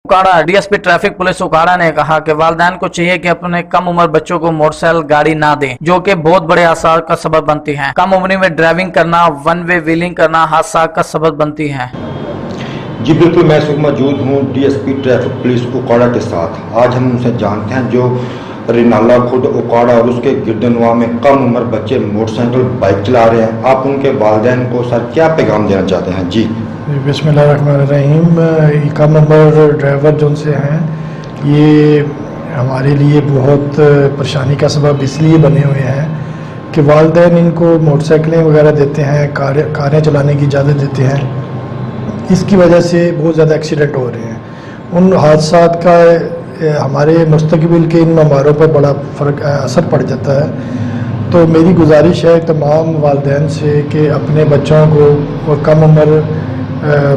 उकाड़ा DSP traffic police उकाड़ा ने कहा कि वालिदैन को चाहिए कि अपने कम उम्र बच्चों को मोटरसाइकिल गाड़ी ना दें, जो कि बहुत बड़े हादसा का सबब बनती है। कम उम्र में ड्राइविंग करना, वन वे व्हीलिंग करना हादसा का सबब बनती है। जी बिल्कुल, मैं इस वक्त मौजूद हूँ डीएसपी ट्रैफिक पुलिस उकाड़ा के साथ। आज हम उनसे जानते हैं जो रिनाला खुद उकाड़ा और उसके गिरदनवा में कम उम्र बच्चे मोटरसाइकिल बाइक चला रहे हैं। आप उनके वालिदैन को सर क्या पैगाम देना चाहते हैं? जी बिस्मिल्लाहिर्रहमानिर्रहीम। कम उम्र ड्राइवर जो से हैं ये हमारे लिए बहुत परेशानी का सबब इसलिए बने हुए हैं कि वालिदैन इनको मोटरसाइकिलें वगैरह देते हैं, कारें चलाने की इजाज़त देते हैं। इसकी वजह से बहुत ज़्यादा एक्सीडेंट हो रहे हैं। उन हादसात का हमारे मुस्तकबिल के इन ममारों पर बड़ा असर पड़ जाता है। तो मेरी गुजारिश है तमाम वालिदैन से कि अपने बच्चों को और कम उम्र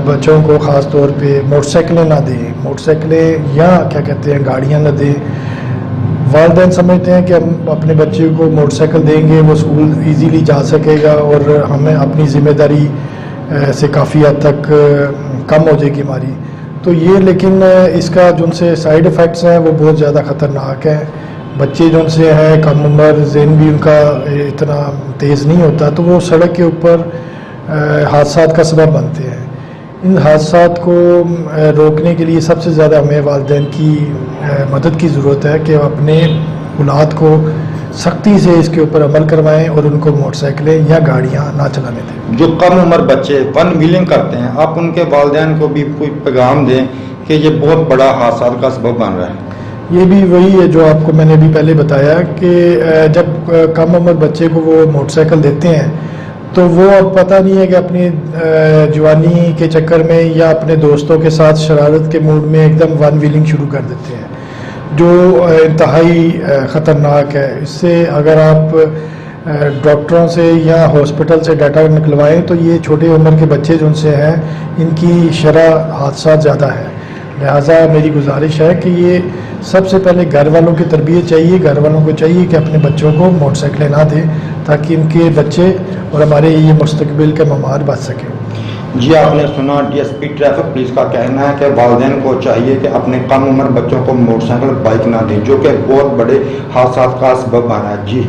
बच्चों को ख़ास तौर पे मोटरसाइकिलें ना दें, मोटरसाइकिलें या क्या कहते हैं गाड़ियाँ ना दें। वालिदैन समझते हैं कि हम अपने बच्चे को मोटरसाइकिल देंगे वो स्कूल इजीली जा सकेगा और हमें अपनी ज़िम्मेदारी से काफ़ी हद तक कम हो जाएगी हमारी। तो ये लेकिन इसका जो उनसे साइड इफ़ेक्ट्स हैं वो बहुत ज़्यादा ख़तरनाक हैं। बच्चे जो उनसे हैं कम उम्र, ज़हन भी उनका इतना तेज़ नहीं होता, तो वो सड़क के ऊपर हादसात का सबब बनते हैं। इन हादसात को रोकने के लिए सबसे ज़्यादा हमें वालिदैन की मदद की ज़रूरत है कि अपने औलाद को सख्ती से इसके ऊपर अमल करवाएं और उनको मोटरसाइकिलें या गाड़ियां ना चलाने दें। जो कम उम्र बच्चे वन व्हीलिंग करते हैं, आप उनके वालिदैन को भी कोई पैगाम दें कि ये बहुत बड़ा हादसा का सबब बन रहा है। ये भी वही है जो आपको मैंने भी पहले बताया कि जब कम उम्र बच्चे को वो मोटरसाइकिल देते हैं तो वो अब पता नहीं है कि अपनी जवानी के चक्कर में या अपने दोस्तों के साथ शरारत के मूड में एकदम वन व्हीलिंग शुरू कर देते हैं, जो इंतहाई ख़तरनाक है। इससे अगर आप डॉक्टरों से या हॉस्पिटल से डाटा निकलवाएं तो ये छोटे उम्र के बच्चे जो उनसे हैं इनकी शरह हादसा ज़्यादा है। लिहाजा मेरी गुजारिश है कि ये सबसे पहले घर वालों की तरबियत चाहिए। घर वालों को चाहिए कि अपने बच्चों को मोटरसाइकिलें ना दें ताकि इनके बच्चे और हमारे ये मुस्तकबिल के ममार बच सकें। जी आपने सुना डीएसपी ट्रैफिक पुलिस का कहना है कि वालिदैन को चाहिए कि अपने कम उम्र बच्चों को मोटरसाइकिल बाइक ना दें, जो कि बहुत बड़े हादसा का सबब बना है। जी